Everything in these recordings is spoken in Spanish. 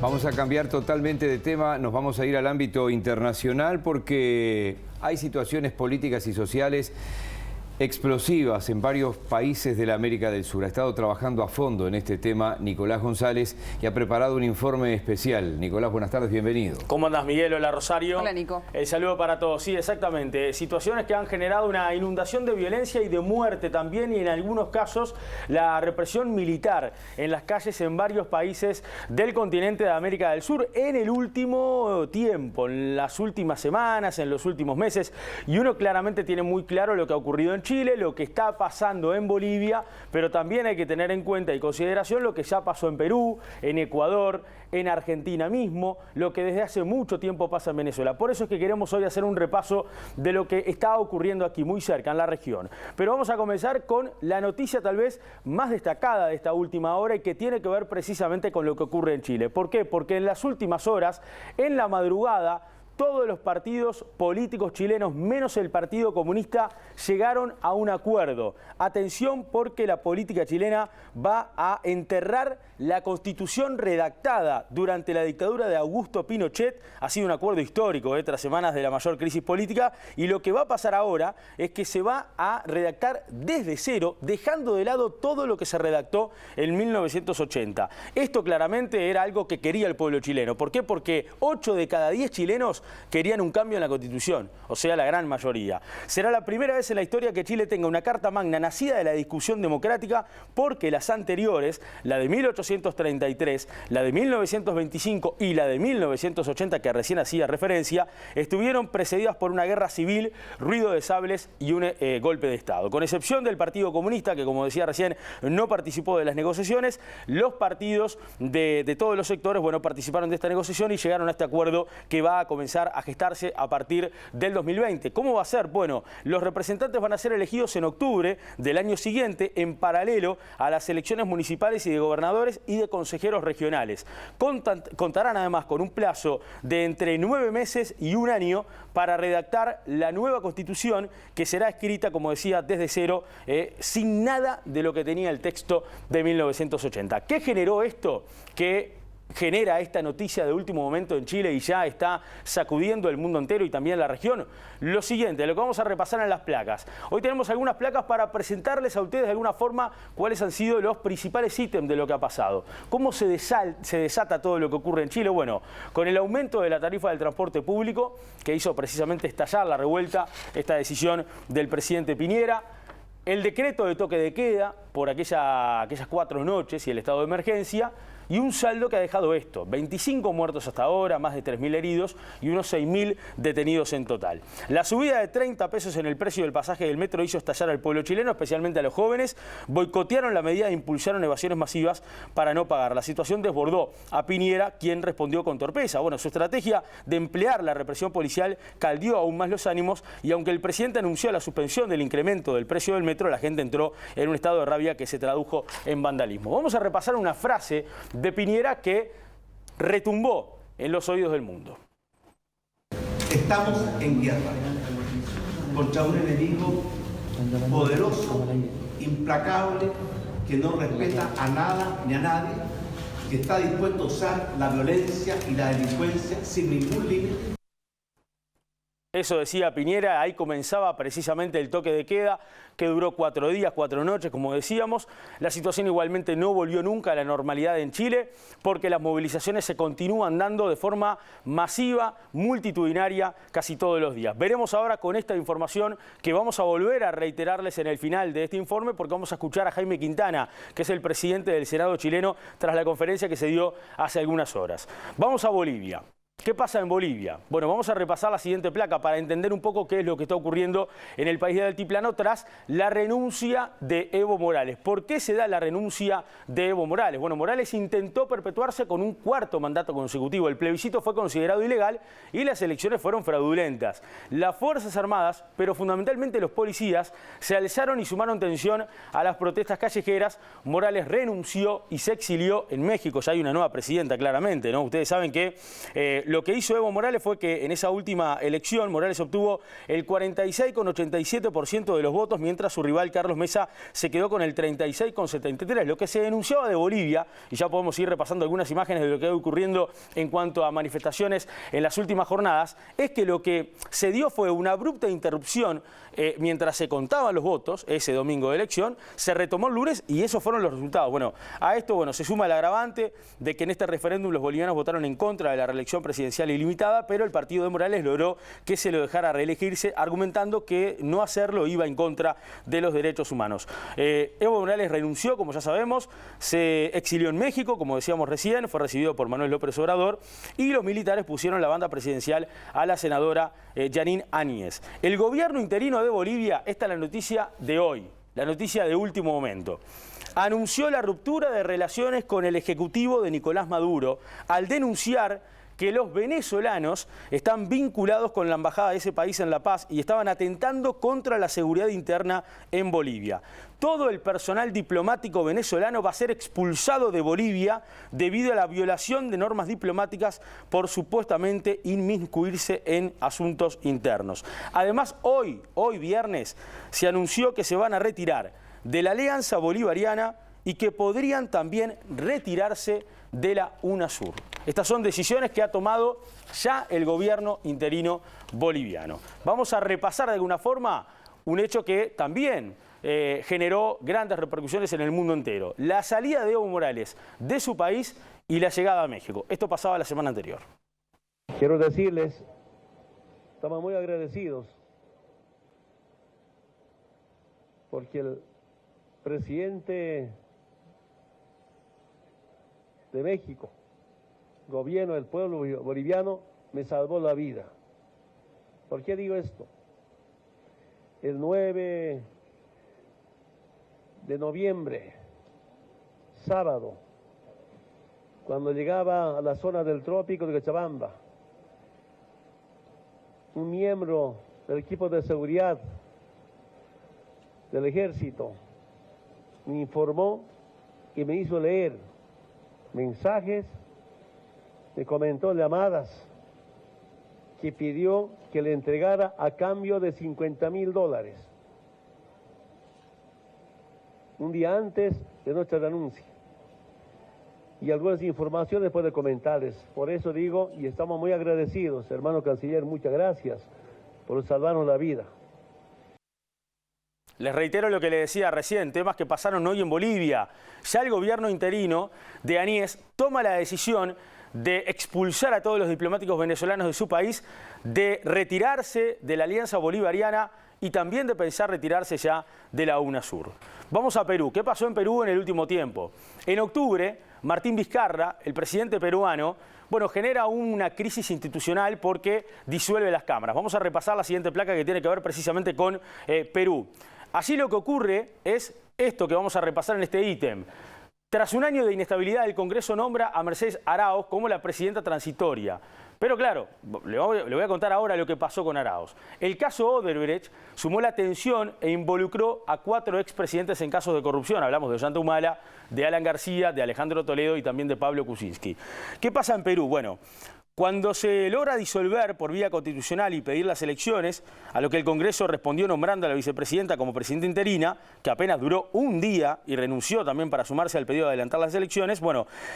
Vamos a cambiar totalmente de tema, nos vamos a ir al ámbito internacional porque hay situaciones políticas y sociales explosivas en varios países de la América del Sur. Ha estado trabajando a fondo en este tema Nicolás González y ha preparado un informe especial. Nicolás, buenas tardes, bienvenido. ¿Cómo andás, Miguel? Hola, Rosario. Hola, Nico. El saludo para todos. Sí, exactamente. Situaciones que han generado una inundación de violencia y de muerte también, y en algunos casos la represión militar en las calles en varios países del continente de América del Sur en el último tiempo, en las últimas semanas, en los últimos meses. Y uno claramente tiene muy claro lo que ha ocurrido en Chile, lo que está pasando en Bolivia, pero también hay que tener en cuenta y consideración lo que ya pasó en Perú, en Ecuador, en Argentina mismo, lo que desde hace mucho tiempo pasa en Venezuela. Por eso es que queremos hoy hacer un repaso de lo que está ocurriendo aquí, muy cerca, en la región. Pero vamos a comenzar con la noticia tal vez más destacada de esta última hora y que tiene que ver precisamente con lo que ocurre en Chile. ¿Por qué? Porque en las últimas horas, en la madrugada, todos los partidos políticos chilenos, menos el Partido Comunista, llegaron a un acuerdo. Atención, porque la política chilena va a enterrar la Constitución redactada durante la dictadura de Augusto Pinochet. Ha sido un acuerdo histórico, tras semanas de la mayor crisis política, y lo que va a pasar ahora es que se va a redactar desde cero, dejando de lado todo lo que se redactó en 1980. Esto claramente era algo que quería el pueblo chileno. ¿Por qué? Porque 8 de cada 10 chilenos querían un cambio en la Constitución, o sea, la gran mayoría. Será la primera vez en la historia que Chile tenga una Carta Magna nacida de la discusión democrática, porque las anteriores, la de 1833, la de 1925 y la de 1980, que recién hacía referencia, estuvieron precedidas por una guerra civil, ruido de sables y un golpe de Estado. Con excepción del Partido Comunista, que como decía recién, no participó de las negociaciones, los partidos de todos los sectores, bueno, participaron de esta negociación y llegaron a este acuerdo que va a comenzar a gestarse a partir del 2020. ¿Cómo va a ser? Bueno, los representantes van a ser elegidos en octubre del año siguiente, en paralelo a las elecciones municipales y de gobernadores y de consejeros regionales. Contarán además con un plazo de entre 9 meses y un año para redactar la nueva Constitución, que será escrita, como decía, desde cero, sin nada de lo que tenía el texto de 1980. ¿Qué generó esto? Que genera esta noticia de último momento en Chile y ya está sacudiendo el mundo entero y también la región. Lo siguiente, lo que vamos a repasar en las placas. Hoy tenemos algunas placas para presentarles a ustedes de alguna forma cuáles han sido los principales ítems de lo que ha pasado. ¿Cómo se desata todo lo que ocurre en Chile? Bueno, con el aumento de la tarifa del transporte público, que hizo precisamente estallar la revuelta, esta decisión del presidente Piñera, el decreto de toque de queda por aquellas 4 noches y el estado de emergencia, y un saldo que ha dejado esto: 25 muertos hasta ahora, más de 3.000 heridos y unos 6.000 detenidos en total. La subida de 30 pesos en el precio del pasaje del metro hizo estallar al pueblo chileno, especialmente a los jóvenes. Boicotearon la medida e impulsaron evasiones masivas para no pagar. La situación desbordó a Piñera, quien respondió con torpeza. Bueno, su estrategia de emplear la represión policial caldeó aún más los ánimos, y aunque el presidente anunció la suspensión del incremento del precio del metro, la gente entró en un estado de rabia que se tradujo en vandalismo. Vamos a repasar una frase de Piñera que retumbó en los oídos del mundo. Estamos en guerra contra un enemigo poderoso, implacable, que no respeta a nada ni a nadie, que está dispuesto a usar la violencia y la delincuencia sin ningún límite. Eso decía Piñera. Ahí comenzaba precisamente el toque de queda, que duró 4 días, 4 noches, como decíamos. La situación igualmente no volvió nunca a la normalidad en Chile, porque las movilizaciones se continúan dando de forma masiva, multitudinaria, casi todos los días. Veremos ahora con esta información, que vamos a volver a reiterarles en el final de este informe, porque vamos a escuchar a Jaime Quintana, que es el presidente del Senado chileno, tras la conferencia que se dio hace algunas horas. Vamos a Bolivia. ¿Qué pasa en Bolivia? Bueno, vamos a repasar la siguiente placa para entender un poco qué es lo que está ocurriendo en el país del altiplano tras la renuncia de Evo Morales. ¿Por qué se da la renuncia de Evo Morales? Bueno, Morales intentó perpetuarse con un 4º mandato consecutivo. El plebiscito fue considerado ilegal y las elecciones fueron fraudulentas. Las Fuerzas Armadas, pero fundamentalmente los policías, se alzaron y sumaron tensión a las protestas callejeras. Morales renunció y se exilió en México. Ya hay una nueva presidenta, claramente, ¿no? Ustedes saben que lo que hizo Evo Morales fue que en esa última elección Morales obtuvo el 46,87% de los votos, mientras su rival Carlos Mesa se quedó con el 36,73%. Lo que se denunciaba de Bolivia, y ya podemos ir repasando algunas imágenes de lo que va ocurriendo en cuanto a manifestaciones en las últimas jornadas, es que lo que se dio fue una abrupta interrupción mientras se contaban los votos ese domingo de elección, se retomó el lunes y esos fueron los resultados. Bueno, a esto se suma el agravante de que en este referéndum los bolivianos votaron en contra de la reelección presidencial ilimitada, pero el partido de Morales logró que se lo dejara reelegirse, argumentando que no hacerlo iba en contra de los derechos humanos. Evo Morales renunció, como ya sabemos, se exilió en México, como decíamos recién, fue recibido por Manuel López Obrador, y los militares pusieron la banda presidencial a la senadora Jeanine Áñez. El gobierno interino de Bolivia, esta es la noticia de hoy, la noticia de último momento, anunció la ruptura de relaciones con el ejecutivo de Nicolás Maduro al denunciar que los venezolanos están vinculados con la embajada de ese país en La Paz y estaban atentando contra la seguridad interna en Bolivia. Todo el personal diplomático venezolano va a ser expulsado de Bolivia debido a la violación de normas diplomáticas por supuestamente inmiscuirse en asuntos internos. Además, hoy viernes, se anunció que se van a retirar de la Alianza Bolivariana y que podrían también retirarse de la UNASUR. Estas son decisiones que ha tomado ya el gobierno interino boliviano. Vamos a repasar de alguna forma un hecho que también generó grandes repercusiones en el mundo entero. La salida de Evo Morales de su país y la llegada a México. Esto pasaba la semana anterior. Quiero decirles, estamos muy agradecidos porque el presidente de México, gobierno del pueblo boliviano, me salvó la vida. ¿Por qué digo esto? El 9 de noviembre, sábado, cuando llegaba a la zona del trópico de Cochabamba, un miembro del equipo de seguridad del ejército me informó y me hizo leer mensajes, me comentó llamadas que pidió que le entregara a cambio de $50.000 un día antes de nuestra renuncia, y algunas informaciones puedo comentarles. Por eso digo, y estamos muy agradecidos, hermano canciller, muchas gracias por salvarnos la vida. Les reitero lo que le decía recién, temas que pasaron hoy en Bolivia. Ya el gobierno interino de Áñez toma la decisión de expulsar a todos los diplomáticos venezolanos de su país, de retirarse de la Alianza Bolivariana y también de pensar retirarse ya de la UNASUR. Vamos a Perú. ¿Qué pasó en Perú en el último tiempo? En octubre, Martín Vizcarra, el presidente peruano, genera una crisis institucional porque disuelve las cámaras. Vamos a repasar la siguiente placa que tiene que ver precisamente con Perú. Allí lo que ocurre es esto que vamos a repasar en este ítem. Tras un año de inestabilidad, el Congreso nombra a Mercedes Arauz como la presidenta transitoria. Pero claro, le voy a contar ahora lo que pasó con Arauz. El caso Odebrecht sumó la atención e involucró a 4 expresidentes en casos de corrupción. Hablamos de Ollanta Humala, de Alan García, de Alejandro Toledo y también de Pablo Kuczynski. ¿Qué pasa en Perú? Bueno, cuando se logra disolver por vía constitucional y pedir las elecciones, a lo que el Congreso respondió nombrando a la vicepresidenta como presidenta interina, que apenas duró un día y renunció también para sumarse al pedido de adelantar las elecciones,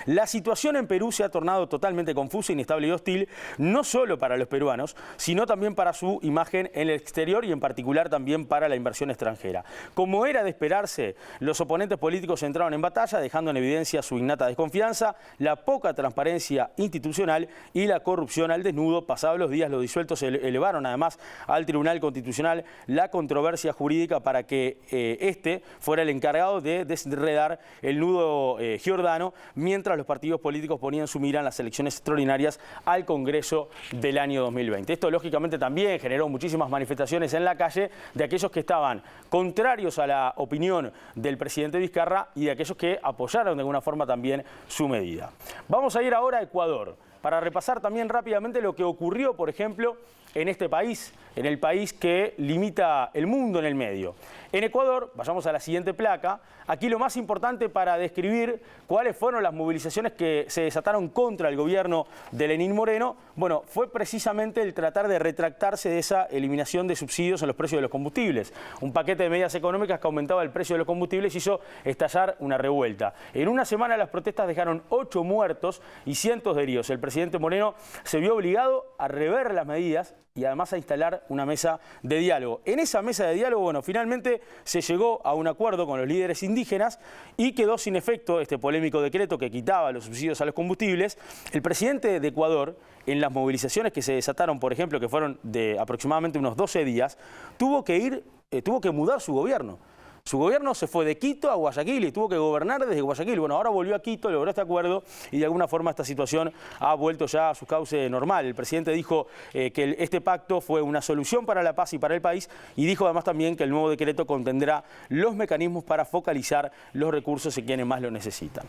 la situación en Perú se ha tornado totalmente confusa, inestable y hostil, no solo para los peruanos, sino también para su imagen en el exterior y en particular también para la inversión extranjera. Como era de esperarse, los oponentes políticos entraron en batalla, dejando en evidencia su innata desconfianza, la poca transparencia institucional y la corrupción al desnudo. Pasados los días, los disueltos elevaron además al Tribunal Constitucional la controversia jurídica para que este fuera el encargado de desenredar el nudo giordano, mientras los partidos políticos ponían su mira en las elecciones extraordinarias al Congreso del año 2020. Esto lógicamente también generó muchísimas manifestaciones en la calle de aquellos que estaban contrarios a la opinión del presidente Vizcarra y de aquellos que apoyaron de alguna forma también su medida. Vamos a ir ahora a Ecuador para repasar también rápidamente lo que ocurrió, por ejemplo, en este país, en el país que limita el mundo en el medio. En Ecuador, vayamos a la siguiente placa, aquí lo más importante para describir cuáles fueron las movilizaciones que se desataron contra el gobierno de Lenín Moreno, bueno, fue precisamente el tratar de retractarse de esa eliminación de subsidios en los precios de los combustibles. Un paquete de medidas económicas que aumentaba el precio de los combustibles hizo estallar una revuelta. En una semana las protestas dejaron 8 muertos y cientos de heridos. El presidente Moreno se vio obligado a rever las medidas y además a instalar una mesa de diálogo. En esa mesa de diálogo, bueno, finalmente se llegó a un acuerdo con los líderes indígenas y quedó sin efecto este polémico decreto que quitaba los subsidios a los combustibles. El presidente de Ecuador, en las movilizaciones que se desataron, por ejemplo, que fueron de aproximadamente unos 12 días, tuvo que mudar su gobierno. Su gobierno se fue de Quito a Guayaquil y tuvo que gobernar desde Guayaquil. Bueno, ahora volvió a Quito, logró este acuerdo y de alguna forma esta situación ha vuelto ya a su cauce normal. El presidente dijo que este pacto fue una solución para la paz y para el país y dijo además también que el nuevo decreto contendrá los mecanismos para focalizar los recursos en quienes más lo necesitan.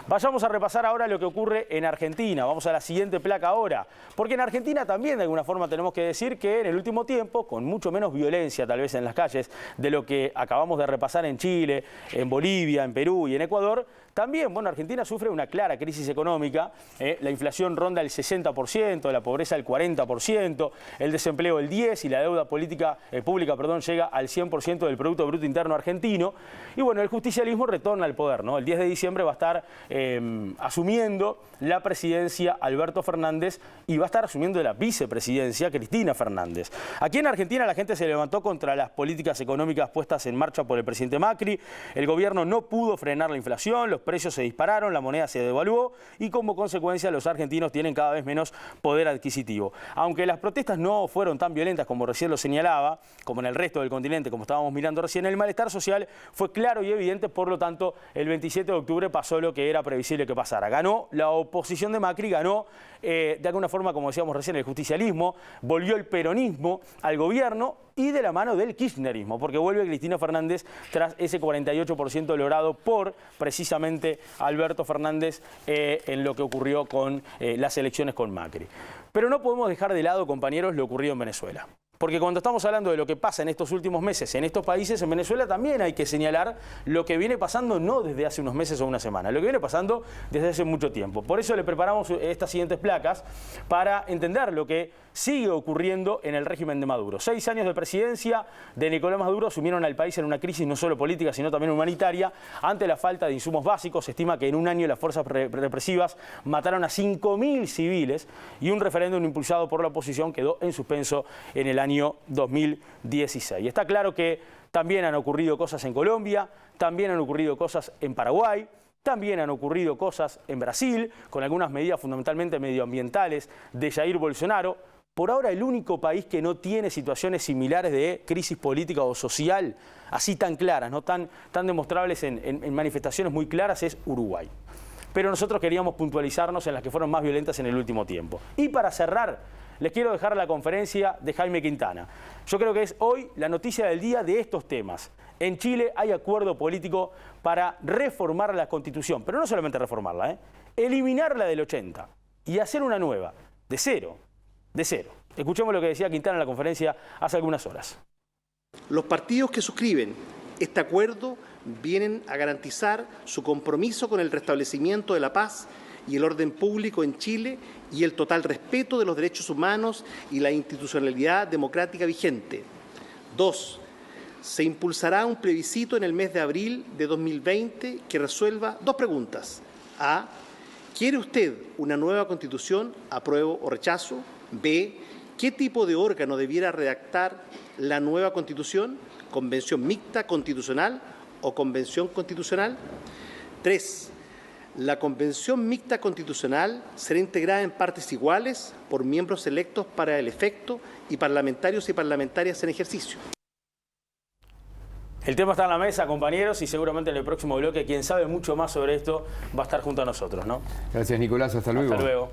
Vayamos a repasar ahora lo que ocurre en Argentina. Vamos a la siguiente placa ahora, porque en Argentina también de alguna forma tenemos que decir que en el último tiempo, con mucho menos violencia tal vez en las calles de lo que acabamos de repasar en Chile, en Bolivia, en Perú y en Ecuador, también, bueno, Argentina sufre una clara crisis económica, la inflación ronda el 60%, la pobreza el 40%, el desempleo el 10% y la deuda pública llega al 100% del Producto Bruto Interno argentino. Y bueno, el justicialismo retorna al poder, ¿no? El 10 de diciembre va a estar asumiendo la presidencia Alberto Fernández y va a estar asumiendo la vicepresidencia Cristina Fernández. Aquí en Argentina la gente se levantó contra las políticas económicas puestas en marcha por el presidente Macri. El gobierno no pudo frenar la inflación, los precios se dispararon, la moneda se devaluó y como consecuencia los argentinos tienen cada vez menos poder adquisitivo. Aunque las protestas no fueron tan violentas como recién lo señalaba, como en el resto del continente, como estábamos mirando recién, el malestar social fue claro y evidente, por lo tanto el 27 de octubre pasó lo que era previsible que pasara. Ganó la oposición de Macri, ganó de alguna forma, como decíamos recién, el justicialismo, volvió el peronismo al gobierno y de la mano del kirchnerismo, porque vuelve Cristina Fernández tras ese 48% logrado por precisamente Alberto Fernández en lo que ocurrió con las elecciones con Macri. Pero no podemos dejar de lado, compañeros, lo ocurrido en Venezuela. Porque cuando estamos hablando de lo que pasa en estos últimos meses en estos países, en Venezuela también hay que señalar lo que viene pasando no desde hace unos meses o una semana, lo que viene pasando desde hace mucho tiempo. Por eso le preparamos estas siguientes placas para entender lo que sigue ocurriendo en el régimen de Maduro. 6 años de presidencia de Nicolás Maduro sumieron al país en una crisis no solo política, sino también humanitaria. Ante la falta de insumos básicos, se estima que en un año las fuerzas represivas mataron a 5.000 civiles y un referéndum impulsado por la oposición quedó en suspenso en el año 2016. Y está claro que también han ocurrido cosas en Colombia, también han ocurrido cosas en Paraguay, también han ocurrido cosas en Brasil, con algunas medidas fundamentalmente medioambientales de Jair Bolsonaro. Por ahora el único país que no tiene situaciones similares de crisis política o social, así tan claras, ¿no? tan demostrables en manifestaciones muy claras, es Uruguay. Pero nosotros queríamos puntualizarnos en las que fueron más violentas en el último tiempo. Y para cerrar, les quiero dejar la conferencia de Jaime Quintana. Yo creo que es hoy la noticia del día de estos temas. En Chile hay acuerdo político para reformar la Constitución, pero no solamente reformarla, eliminarla del 80 y hacer una nueva, de cero. Escuchemos lo que decía Quintana en la conferencia hace algunas horas. Los partidos que suscriben este acuerdo vienen a garantizar su compromiso con el restablecimiento de la paz y el orden público en Chile y el total respeto de los derechos humanos y la institucionalidad democrática vigente. 2. Se impulsará un plebiscito en el mes de abril de 2020 que resuelva 2 preguntas. A. ¿Quiere usted una nueva Constitución? ¿Apruebo o rechazo? B. ¿Qué tipo de órgano debiera redactar la nueva Constitución? ¿Convención mixta constitucional o convención constitucional? 3. La Convención Mixta Constitucional será integrada en partes iguales por miembros electos para el efecto y parlamentarios y parlamentarias en ejercicio. El tema está en la mesa, compañeros, y seguramente en el próximo bloque quien sabe mucho más sobre esto va a estar junto a nosotros, ¿no? Gracias, Nicolás. Hasta luego. Hasta luego.